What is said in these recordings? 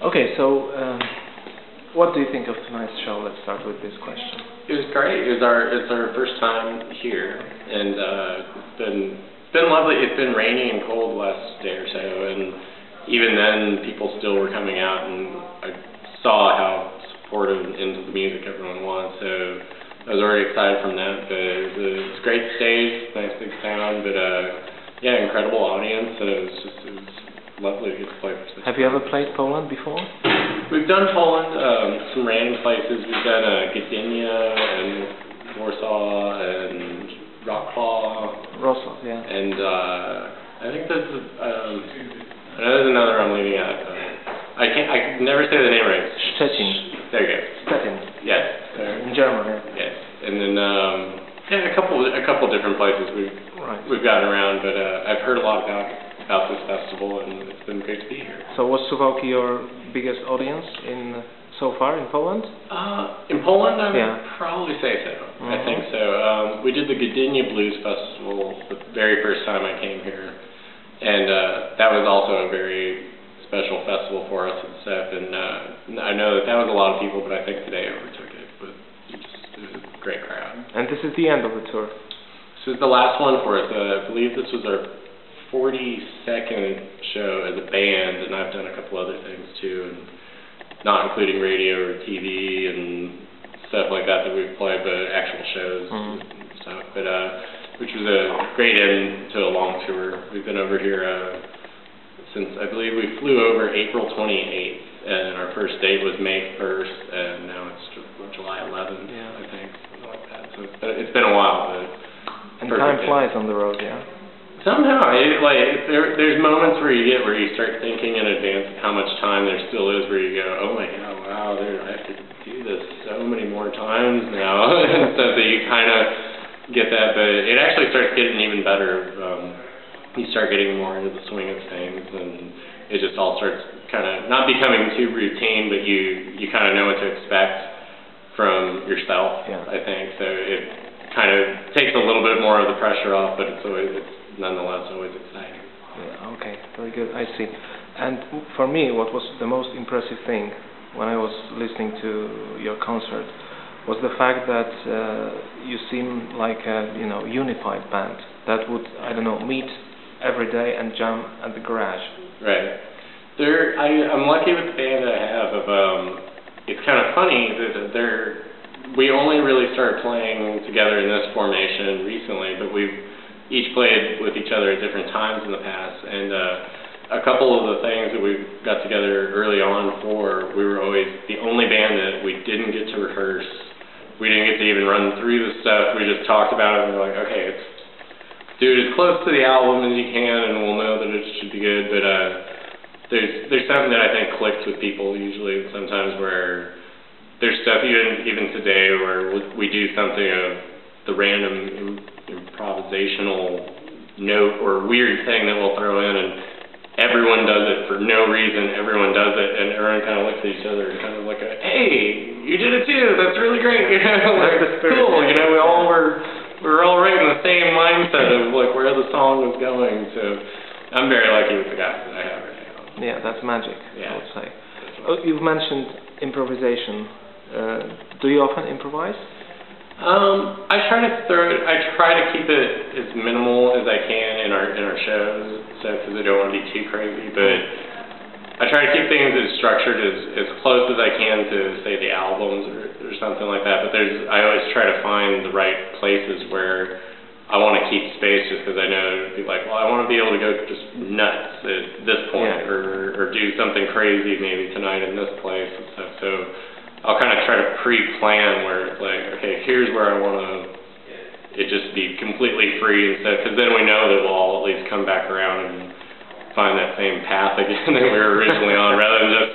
Okay, so what do you think of tonight's show? Let's start with this question. It was great. It's our first time here, and it's been lovely. It's been rainy and cold the last day or so, and even then, people still were coming out, and I saw how supportive and into the music everyone was. So I was already excited from that. But it was a great stage, nice big sound, but yeah, incredible audience, and it was lovely to get to play for such. Have you ever played Poland before? We've done Poland, some random places. We've done Gdynia and Warsaw and Wrocław, yeah. And I think there's I know there's another I'm leaving out. I can never say the name right. Szczecin. There you go. Szczecin. Yes. In German, yeah. Yes. And then yeah, a couple different places we've gotten around, but I've heard a lot about this festival, and it's been great to be here. So was Suwalki your biggest audience so far in Poland? In Poland, I would probably say so. I think so. We did the Gdynia Blues Festival the very first time I came here, and that was also a very special festival for us and stuff. And I know that was a lot of people, but I think today overtook it. But it was a great crowd. And this is the end of the tour. This is the last one for us. I believe this was our 42nd show as a band, and I've done a couple other things too, and not including radio or TV and stuff like that we've played, but actual shows and stuff. But which was a great end to a long tour. We've been over here since, I believe we flew over April 28th, and our first date was May 1st, and now it's July 11th, I think, something like that. So it's been a while, but and time flies on the road, yeah. Somehow, there's moments where you start thinking in advance of how much time there still is, where you go, oh my god, wow, I have to do this so many more times now, and so that you kind of get that, but it actually starts getting even better. You start getting more into the swing of things, and it just all starts kind of not becoming too routine, but you kind of know what to expect from yourself, I think, so it kind of takes a little bit more of the pressure off, but it's nonetheless always exciting. Yeah, okay, very good, I see. And for me, what was the most impressive thing when I was listening to your concert was the fact that you seem like a unified band that would, I don't know, meet every day and jam at the garage. Right. I'm lucky with the band that I have. It's kind of funny that we only really started playing together in this formation recently, but we've each played with each other at different times in the past, and a couple of the things that we got together early on we were always the only band that we didn't get to rehearse. We didn't get to even run through the stuff. We just talked about it, and we're like, okay, do it as close to the album as you can, and we'll know that it should be good. But there's something that I think clicks with people usually, sometimes where there's stuff even today where we do something of the random improvisational note or weird thing that we'll throw in, and everyone does it for no reason. Everyone does it, and everyone kind of looks at each other and kind of like, hey, you did it too. That's really great. Like, cool. We're all right in the same mindset of like where the song was going. So I'm very lucky with the guys that I have right now. Yeah, that's magic. I would say. You've mentioned improvisation. Do you often improvise? I try to keep it as minimal as I can in our shows, because I don't want to be too crazy. But I try to keep things as structured as close as I can to say the albums or something like that. But I always try to find the right places where I want to keep space, just because I know it'd be like, well, I want to be able to go just nuts at this point, or do something crazy maybe tonight in this place and stuff. So I'll kind of try to pre-plan where it's like, okay, here's where I want it just be completely free and stuff, because then we know that we'll all at least come back around and find that same path again that we were originally on, rather than just,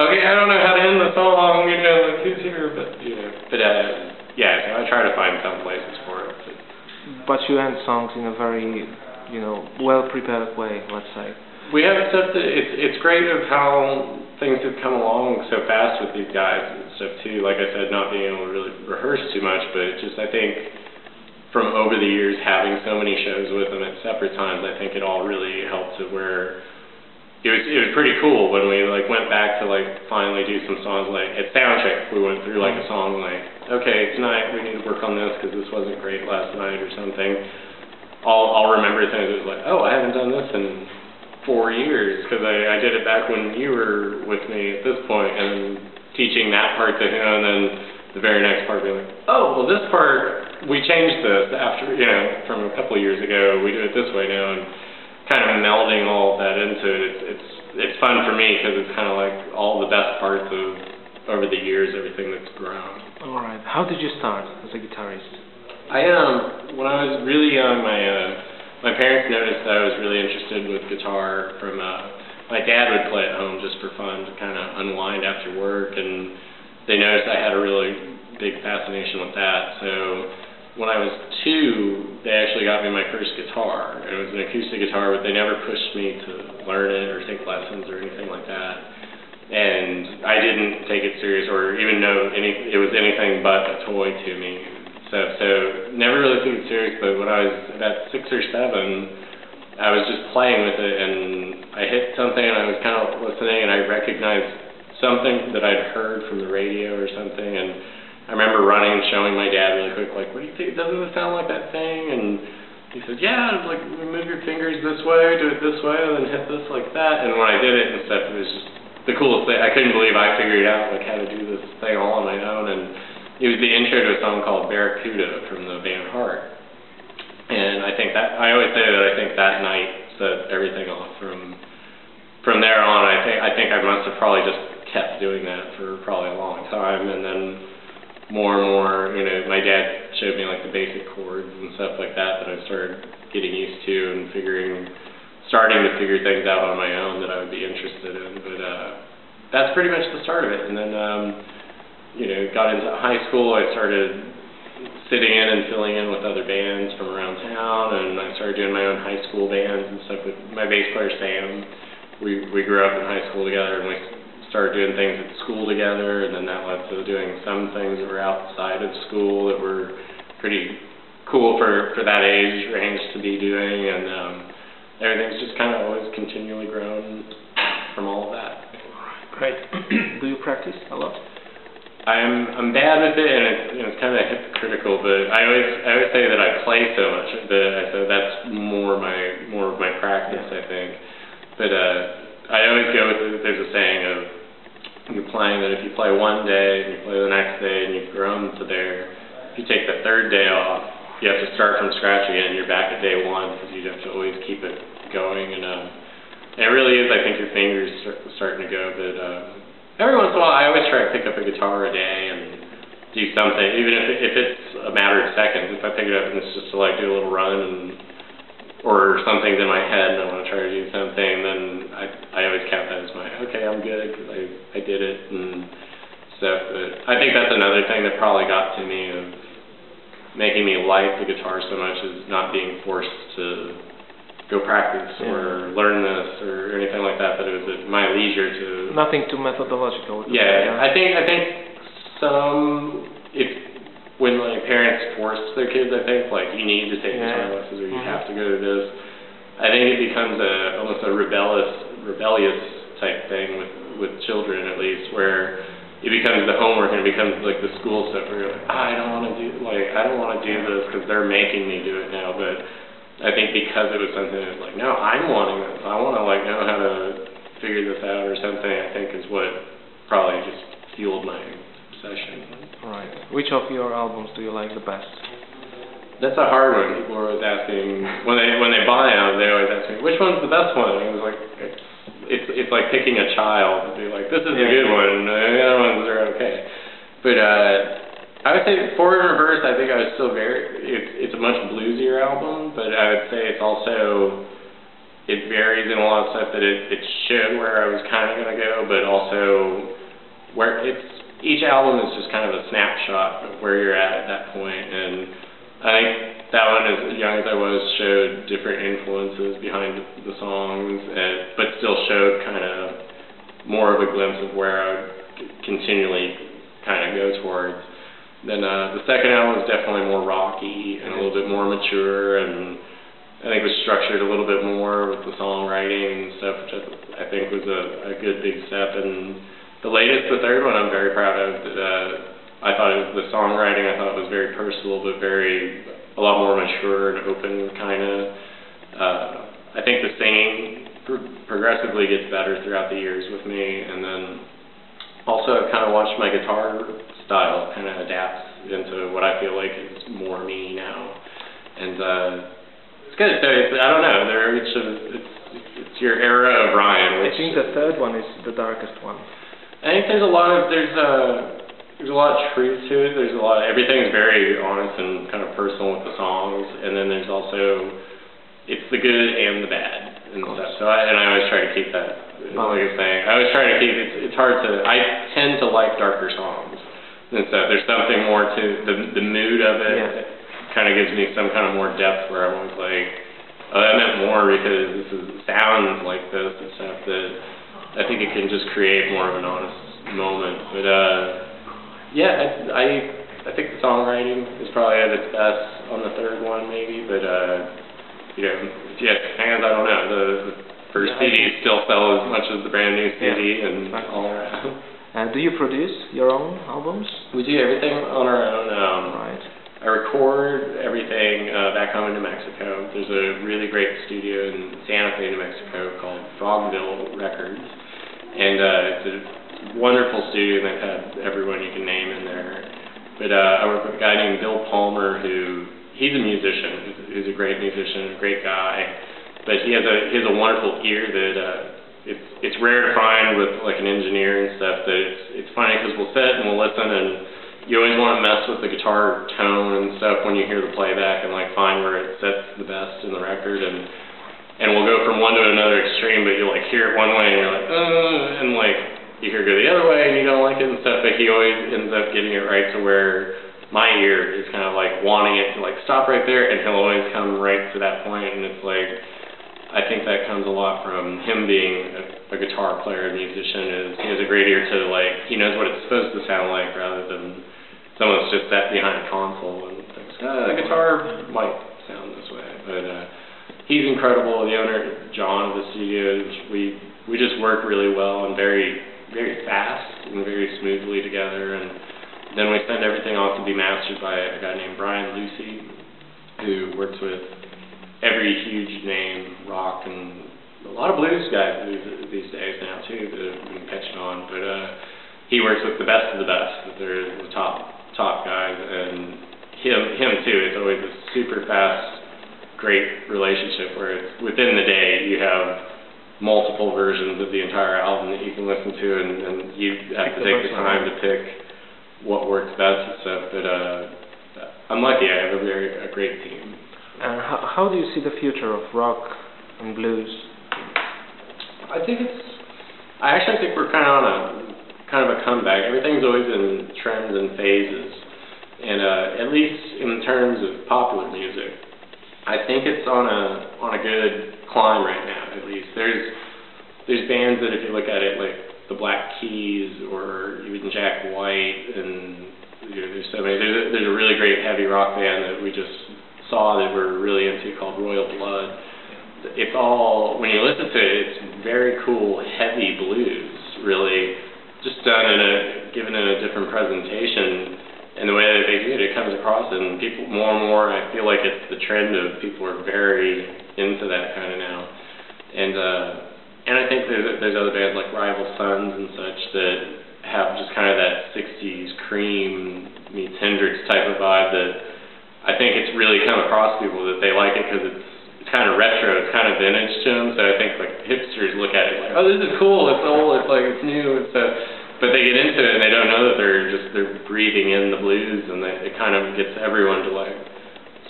okay, I don't know how to end the song, like who's here, but yeah, I try to find some places for it. But you end songs in a very, well-prepared way, let's say. We have stuff that it's great of how things have come along so fast with these guys and stuff too. Like I said, not being able to really rehearse too much, but just I think from over the years having so many shows with them at separate times, I think it all really helped to where it was pretty cool when we like went back to like finally do some songs. Like at soundcheck, we went through like a song like, okay, tonight we need to work on this because this wasn't great last night or something. I'll remember things. It was like, oh, I haven't done this in 4 years because I did it back when you were with me at this point, and teaching that part to him, and then the very next part being like, oh, well, this part we changed this after, you know, from a couple of years ago. We do it this way now, and kind of melding all of that into it. It's fun for me because it's kind of like all the best parts of over the years, everything that's grown. All right. How did you start as a guitarist? When I was really young, my parents noticed that I was really interested with guitar. From my dad would play at home just for fun to kind of unwind after work, and they noticed I had a really big fascination with that. So when I was 2, they actually got me my first guitar. It was an acoustic guitar, but they never pushed me to learn it or take lessons or anything like that. And I didn't take it serious or even know it was anything but a toy to me. So never really took it serious, but when I was about 6 or 7, I was just playing with it, and I hit something, and I was kind of listening, and I recognized something that I'd heard from the radio or something, and I remember running and showing my dad really quick, like, what do you think, doesn't this sound like that thing? And he said, yeah, like, move your fingers this way, do it this way, and then hit this like that. And when I did it and stuff, it was just the coolest thing. I couldn't believe I figured out like how to do this thing all on my own, and it was the intro to a song called Barracuda from the band Heart. And I think that, I always say that I think that night set everything off. From there on, I think I must have probably just kept doing that for probably a long time, and then more and more, you know, my dad showed me like the basic chords and stuff like that I started getting used to and starting to figure things out on my own that I would be interested in. But that's pretty much the start of it. And then you know, got into high school, I started sitting in and filling in with other bands from around town, and I started doing my own high school bands and stuff with my bass player Sam. We grew up in high school together, and we started doing things at school together, and then that led to doing some things that were outside of school that were pretty cool for that age range to be doing, and everything's just kind of always continually grown from all of that. Great. Do you practice a lot? I'm bad with it, and it's kind of hypocritical, but I always say that I play so much that that's more of my practice, I think. But I always go with there's a saying of you're playing that if you play one day and you play the next day and you've grown to there, if you take the 3rd day off, you have to start from scratch again. You're back at day 1 because you have to always keep it going, and it really is. I think your fingers starting to go, but. Every once in a while, I always try to pick up a guitar a day and do something, even if it's a matter of seconds. If I pick it up and it's just to like do a little run or something's in my head and I want to try to do something, then I always count that as okay, I'm good because I did it and stuff. But I think that's another thing that probably got to me of making me like the guitar so much is not being forced to go practice or learn this or anything like that, but it was at my leisure to... Nothing too methodological. Yeah, I think when like parents force their kids, I think like you need to take guitar lessons or you have to go to this, I think it becomes almost a rebellious type thing with children at least, where it becomes the homework and it becomes like the school stuff where you're like, I don't want to do this because they're making me do it now, but I think because it was something that was like, no, I'm wanting this. I want to like know how to figure this out or something, I think is what probably just fueled my obsession. Right. Which of your albums do you like the best? That's a hard one. People are always asking, when they buy them, they always ask me, which one's the best one? And I was like, it's like picking a child. They're like, this is a good one, and the other ones are okay. But I would say Forward and Reverse, I think I was still it's a much bluesier album, but I would say it's also, it varies in a lot of stuff that it showed where I was kind of going to go, but also where each album is just kind of a snapshot of where you're at that point, and I think that one, as young as I was, showed different influences behind the songs, but still showed kind of more of a glimpse of where I would continually kind of go towards. Then the second album was definitely more rocky and a little bit more mature, and I think was structured a little bit more with the songwriting and stuff, which I think was a good big step. And the latest, the third one, I'm very proud of. I thought it was the songwriting. I thought it was very personal, but a lot more mature and open, kind of. I think the singing progressively gets better throughout the years with me, and then also I've kind of watched my guitar style kind of adapt into what I feel like is more me now, and it's good. So I don't know. It's your era of Ryan. I think the third one is the darkest one. I think there's a lot of truth to it. Everything is very honest and kind of personal with the songs, and then there's also it's the good and the bad and stuff. So I always try to keep that. Like I was saying, I always try to keep it. It's hard to. I tend to like darker songs and stuff. There's something more to the mood of it. Yeah. Kind of gives me some kind of more depth where I'm always like, oh, that meant more because sounds like this and stuff that I think it can just create more of an honest moment. But yeah, I think the songwriting is probably at its best on the third one maybe, but you know, if you have fans, I don't know, the first CD still sell as much as the brand new CD and all around. Do you produce your own albums? We do everything on our own. Right. I record everything back home in New Mexico. There's a really great studio in Santa Fe, New Mexico called Frogville Records. And it's a wonderful studio, and they've had everyone you can name in there. But I work with a guy named Bill Palmer, he's a musician. He's a great musician, a great guy. But he has a wonderful ear that it's rare to find with like an engineer and stuff. That it's funny because we'll sit and we'll listen, and you always want to mess with the guitar tone and stuff when you hear the playback and like find where it sets the best in the record, and we'll go from one to another extreme, but you'll like hear it one way and you're like, and like you hear it go the other way and you don't like it and stuff, but he always ends up getting it right to where my ear is kind of like wanting it to like stop right there, and he'll always come right to that point, and it's like, I think that comes a lot from him being a guitar player and musician. He has a great ear to like, he knows what it's supposed to sound like rather than someone that's just sat behind a console and thinks, the guitar might sound this way. But he's incredible. The owner, John, of the studios, we just work really well and very, very fast and very smoothly together. And then we send everything off to be mastered by a guy named Brian Lucy, who works with every huge name, rock, and a lot of blues guys these days now too that have been catching on. But he works with the best of the best. They're the top guys, and him too. It's always a super fast, great relationship where it's within the day you have multiple versions of the entire album that you can listen to, and you have to take the time to pick what works best and stuff. But I'm lucky. I have a great team. And how do you see the future of rock and blues? I actually think we're kind of on a comeback. Everything's always in trends and phases, and at least in terms of popular music, I think it's on a good climb right now. At least there's bands that if you look at it like the Black Keys or even Jack White, and there's so many. There's a really great heavy rock band that we just saw that we're really into called Royal Blood. It's all, when you listen to it, it's very cool, heavy blues, really, just done given in a different presentation, and the way that they do it, it comes across, and people more and more, I feel like it's the trend of people are very into that kind of now, and I think there's other bands like Rival Sons and such that have just kind of that 60s Cream meets Hendrix type of vibe that I think it's really come across people that they like it because it's kind of retro, it's kind of vintage to them. So I think like hipsters look at it like, oh, this is cool, it's old, it's like it's new, but they get into it and they don't know that they're breathing in the blues, and it kind of gets everyone to like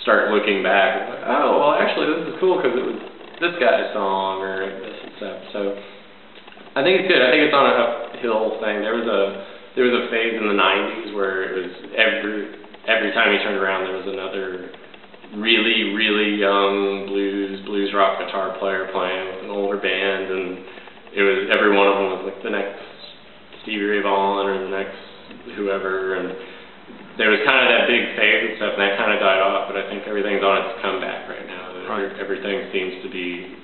start looking back. Like, oh, well, actually this is cool because it was this guy's song or this and stuff. So I think it's good. I think it's on an uphill thing. There was a phase in the '90s where it was every time you turned around, there was another really, really young blues rock guitar player playing with an older band, and it was every one of them was like the next Stevie Ray Vaughan or the next whoever, and there was kind of that big phase and stuff, and that kind of died off. But I think everything's on its comeback right now. Right. Everything seems to be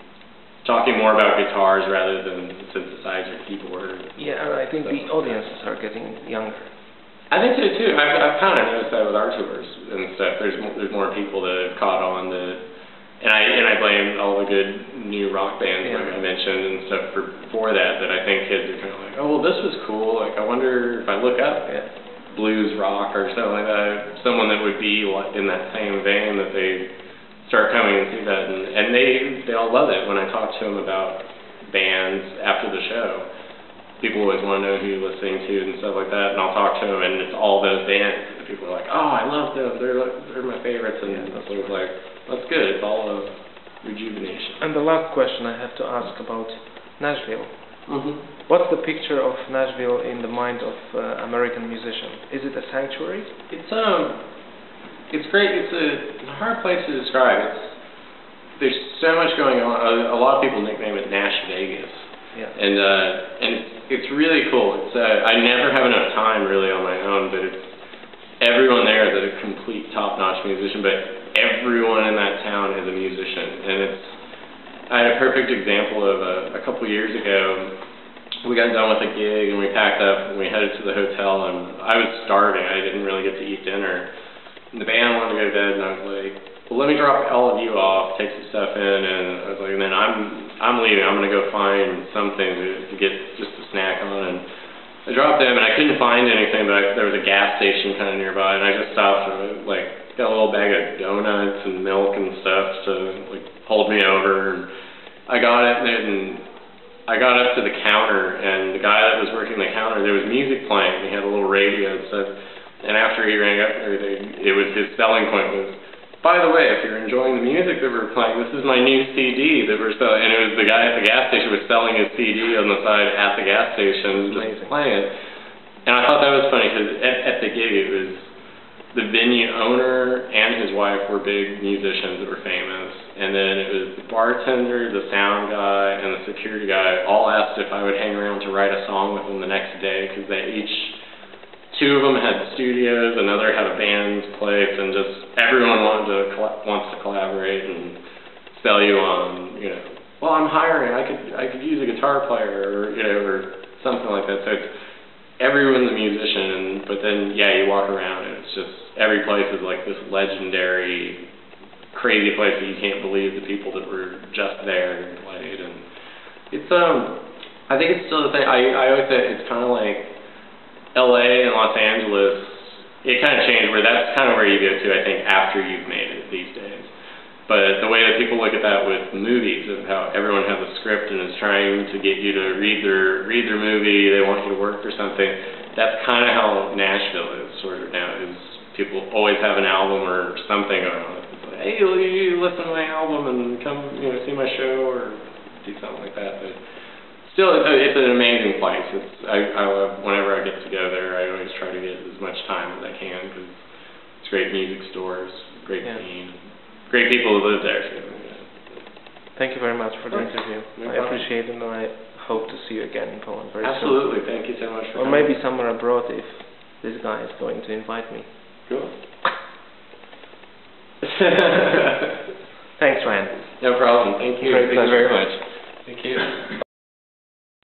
talking more about guitars rather than synthesizer, keyboard. Yeah, and I think the audiences are getting younger. I think so too. I've kind of noticed that with our tours and stuff. There's more people that have caught on that, and I blame all the good new rock bands like I mentioned and stuff for that. That I think kids are kind of like, oh well, this was cool. Like I wonder if I look up blues rock or something like that, someone that would be in that same vein, that they start coming and see that, and they all love it when I talk to them about bands after the show. People always want to know who you're listening to and stuff like that, and I'll talk to them, and it's all those bands. And people are like, oh, I love them, they're my favorites, and it's sort of like, that's good, it's all a rejuvenation. And the last question I have to ask about Nashville. What's the picture of Nashville in the mind of American musician? Is it a sanctuary? It's great. It's a hard place to describe. There's so much going on. A lot of people nickname it Nash Vegas. Yeah. And it's really cool. I never have enough time really on my own, but it's everyone there is a complete top-notch musician, but everyone in that town is a musician. And I had a perfect example of a couple years ago. We got done with a gig and we packed up and we headed to the hotel, and I was starving. I didn't really get to eat dinner. And the band wanted to go to bed, and I was like, well, let me drop all of you off, take some stuff in, and I was like, and then I'm leaving. I'm going to go find something to get just a snack on. And I dropped them, and I couldn't find anything, but there was a gas station kind of nearby, and I just stopped and got a little bag of donuts and milk and stuff to hold me over. And I got it, and I got up to the counter, and the guy that was working the counter, there was music playing. He had a little radio and stuff. And after he rang up and everything, his selling point was, by the way, if you're enjoying the music that we're playing, this is my new CD that we're selling. And it was the guy at the gas station was selling his CD on the side at the gas station, just playing it. And I thought that was funny because at the gig, it was the venue owner and his wife were big musicians that were famous. And then it was the bartender, the sound guy, and the security guy all asked if I would hang around to write a song with them the next day, because two of them had studios, another had a band place, and just everyone wants to collaborate and sell you on, well, I'm hiring, I could use a guitar player, or something like that. So it's everyone's a musician, but then you walk around and it's just every place is like this legendary, crazy place that you can't believe the people that were just there and played. And it's I think it's still the thing. I always say it's kind of like LA and Los Angeles, it kind of changed where that's kind of where you go to, I think, after you've made it these days. But the way that people look at that with movies, of how everyone has a script and is trying to get you to read their movie, they want you to work for something, that's kind of how Nashville is sort of now, is people always have an album or something going on. It's like, hey, you listen to my album and come see my show or do something like that. But still, it's an amazing place. I love, whenever I get to go there, I always try to get as much time as I can, because it's great music stores, great scene, great people who live there. So, Thank you very much for the interview. I appreciate it, and I hope to see you again in Poland very soon. Absolutely. Thank you so much for coming. Or maybe somewhere abroad if this guy is going to invite me. Cool. Thanks, Ryan. No problem. Thank you. Thank you very much. Thank you.